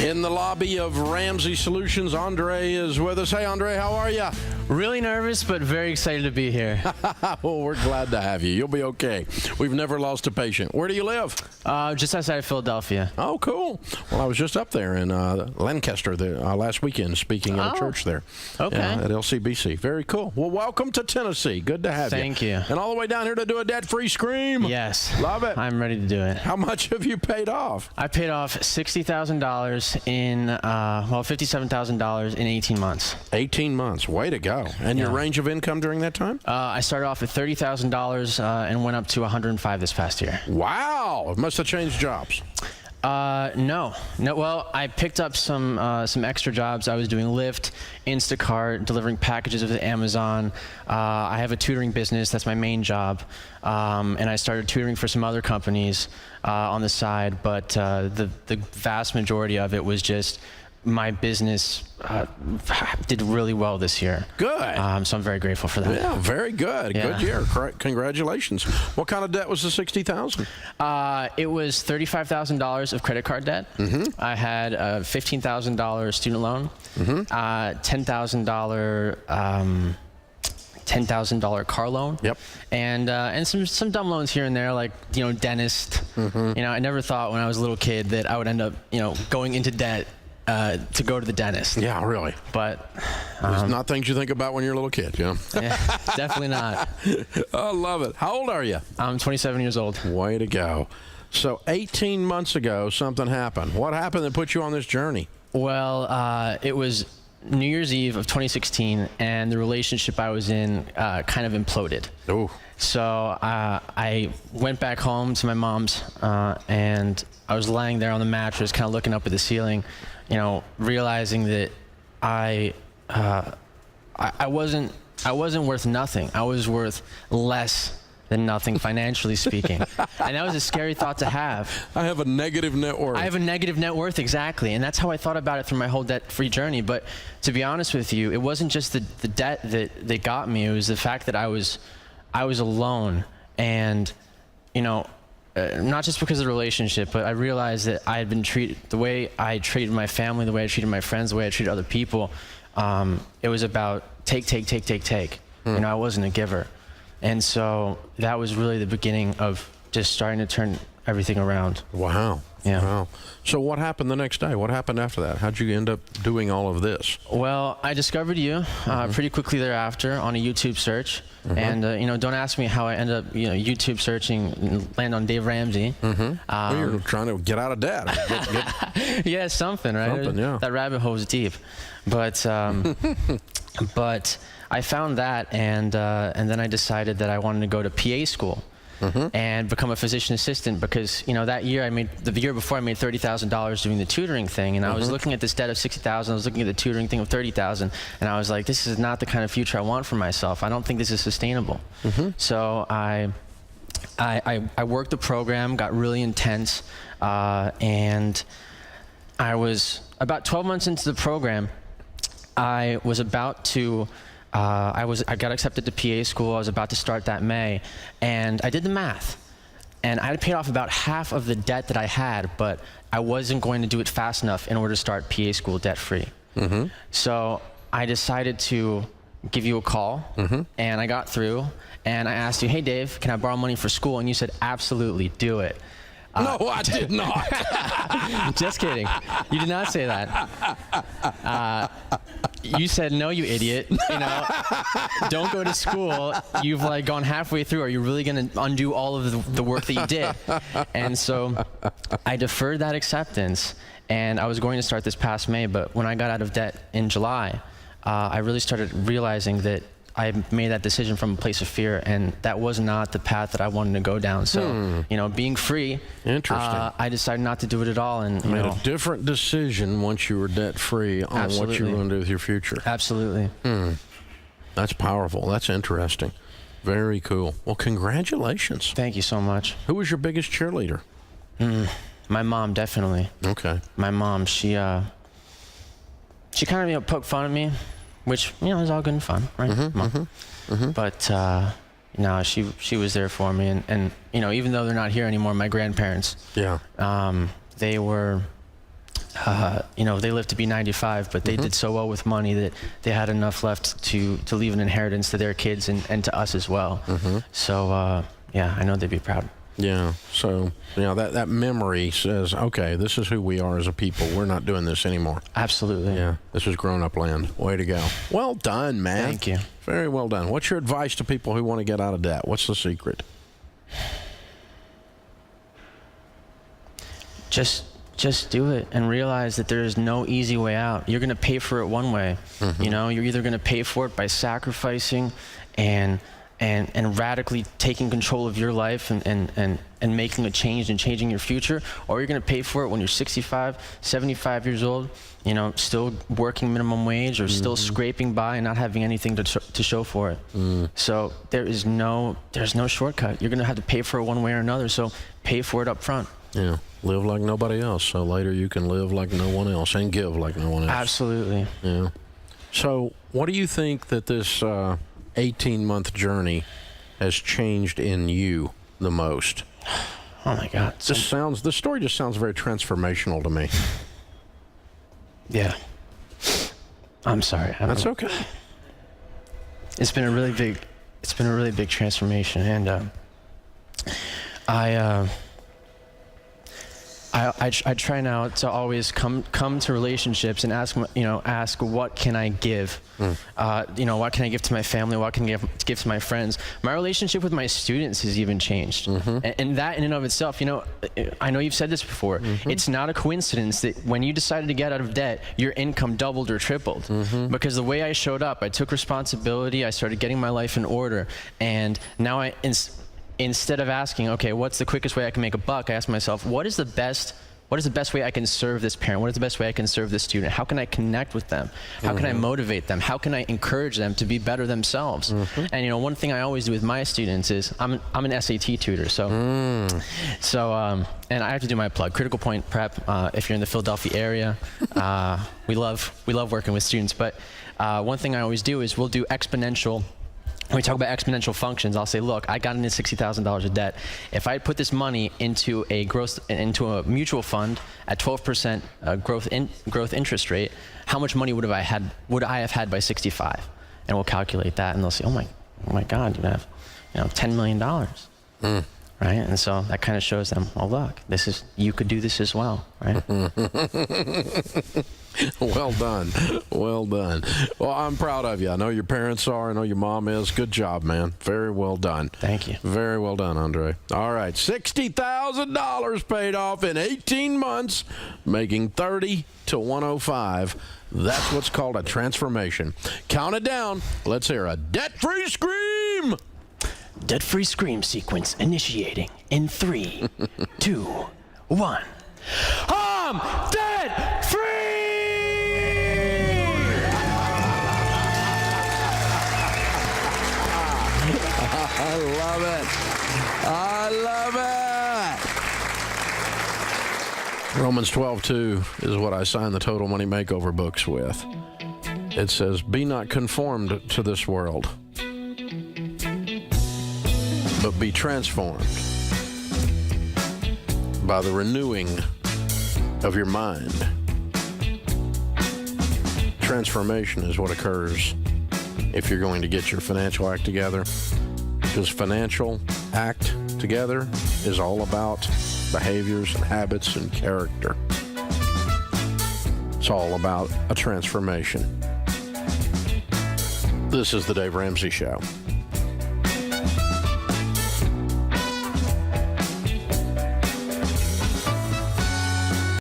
In the lobby of Ramsey Solutions, Andre is with us. Hey, Andre, how are you? Really nervous, but very excited to be here. Well, we're glad to have you. You'll be okay. We've never lost a patient. Where do you live? Just outside of Philadelphia. Oh, cool. Well, I was just up there in Lancaster last weekend speaking at a church there. Okay. At LCBC. Very cool. Well, welcome to Tennessee. Good to have you. Thank you. And all the way down here to do a debt-free scream. Yes. Love it. I'm ready to do it. How much have you paid off? I paid off $60,000 in, $57,000 in 18 months. 18 months. Way to go. And your range of income during that time? I started off at $30,000 and went up to $105,000 this past year. Wow. It must have changed jobs. No. Well, I picked up some extra jobs. I was doing Lyft, Instacart, delivering packages with Amazon. I have a tutoring business. That's my main job. And I started tutoring for some other companies on the side. But the vast majority of it was just my business did really well this year. Good. So I'm very grateful for that. Yeah, very good. Yeah. Good year. Congratulations. What kind of debt was the $60,000? It was $35,000 of credit card debt. Mm-hmm. I had a $15,000 student loan, $10,000 car loan. Yep. And some dumb loans here and there, like dentist. Mm-hmm. I never thought when I was a little kid that I would end up going into debt to go to the dentist. Yeah, really. But it's not things you think about when you're a little kid, Yeah, definitely not. I love it. How old are you? I'm 27 years old. Way to go. So 18 months ago, something happened. What happened that put you on this journey? Well, it was New Year's Eve of 2016, and the relationship I was in kind of imploded. Oh. So I went back home to my mom's, and I was lying there on the mattress, kind of looking up at the ceiling, realizing that I wasn't worth nothing. I was worth less than nothing, financially speaking. And that was a scary thought to have. I have a negative net worth. I have a negative net worth, exactly. And that's how I thought about it through my whole debt-free journey. But to be honest with you, it wasn't just the debt that got me. It was the fact that I was alone. And, not just because of the relationship, but I realized that I had been treated, the way I treated my family, the way I treated my friends, the way I treated other people, it was about take. I wasn't a giver. And so that was really the beginning of just starting to turn everything around. Wow. Yeah. Wow. So what happened the next day? What happened after that? How'd you end up doing all of this? Well, I discovered you pretty quickly thereafter on a YouTube search. And, don't ask me how I ended up, YouTube searching and land on Dave Ramsey. Well, you're trying to get out of debt. Yeah, something, right? Something, yeah. That rabbit hole is deep. But, but I found that, and then I decided that I wanted to go to PA school. And become a physician assistant because that year the year before I made $30,000 doing the tutoring thing, and I was looking at this debt of $60,000. I was looking at the tutoring thing of $30,000, and I was like, this is not the kind of future I want for myself. I don't think this is sustainable. So I worked the program, got really intense, and I was about 12 months into the program. I was about to. I got accepted to PA school. I was about to start that May, and I did the math. And I had paid off about half of the debt that I had, but I wasn't going to do it fast enough in order to start PA school debt-free. So I decided to give you a call, and I got through, and I asked you, hey, Dave, can I borrow money for school? And you said, absolutely, do it. No, I did not. Just kidding. You did not say that. You said, no, you idiot. Don't go to school. You've gone halfway through. Are you really going to undo all of the work that you did? And so I deferred that acceptance, and I was going to start this past May, but when I got out of debt in July, I really started realizing that I made that decision from a place of fear, and that was not the path that I wanted to go down. So, being free, I decided not to do it at all. And you made a different decision once you were debt-free on what you were going to do with your future. Absolutely. That's powerful. That's interesting. Very cool. Well, congratulations. Thank you so much. Who was your biggest cheerleader? My mom, definitely. Okay. My mom, she kind of poked fun at me, which is all good and fun, right? But no, she was there for me, and even though they're not here anymore, my grandparents, they were they lived to be 95, but they did so well with money that they had enough left to leave an inheritance to their kids and to us as well. So, I know they'd be proud. Yeah. So, that memory says, okay, this is who we are as a people. We're not doing this anymore. Absolutely. Yeah. This is grown-up land. Way to go. Well done, man. Thank you. Very well done. What's your advice to people who want to get out of debt? What's the secret? Just do it and realize that there is no easy way out. You're going to pay for it one way. You're either going to pay for it by sacrificing and radically taking control of your life and making a change and changing your future, or you're going to pay for it when you're 65, 75 years old, still working minimum wage or still scraping by and not having anything to show for it. So there's no shortcut. You're going to have to pay for it one way or another, so pay for it up front. Yeah. Live like nobody else, so later you can live like no one else and give like no one else. Absolutely. Yeah. So what do you think that this 18-month journey has changed in you the most? Oh my God. The story just sounds very transformational to me. Yeah. I'm sorry. That's okay. It's been a really big transformation, and I try now to always come to relationships and ask what can I give, what can I give to my family, what can I give to my friends. My relationship with my students has even changed, and that in and of itself, I know you've said this before. It's not a coincidence that when you decided to get out of debt, your income doubled or tripled, because the way I showed up, I took responsibility, I started getting my life in order, and now instead of asking, okay, what's the quickest way I can make a buck, I ask myself, what is the best way I can serve this parent? What is the best way I can serve this student? How can I connect with them? How can I motivate them? How can I encourage them to be better themselves? And one thing I always do with my students is I'm an SAT tutor, so and I have to do my plug. Critical Point Prep. If you're in the Philadelphia area, we love working with students. But one thing I always do is we'll do exponential. When we talk about exponential functions, I'll say, look, I got into $60,000 of debt. If I put this money into a mutual fund at 12% growth interest rate, how much money would I have had by 65? And we'll calculate that, and they'll say, oh my God, you have $10 million, right? And so that kind of shows them, oh look, you could do this as well, right? Well done. Well done. Well, I'm proud of you. I know your parents are. I know your mom is. Good job, man. Very well done. Thank you. Very well done, Andre. All right. $60,000 paid off in 18 months, making 30 to 105. That's what's called a transformation. Count it down. Let's hear a debt-free scream. Debt-free scream sequence initiating in 3, 2, 1. I'm debt-free! I love it. I love it. Romans 12:2 is what I sign the Total Money Makeover books with. It says, be not conformed to this world, but be transformed by the renewing of your mind. Transformation is what occurs if you're going to get your financial act together. Because financial act together is all about behaviors and habits and character. It's all about a transformation. This is the Dave Ramsey Show.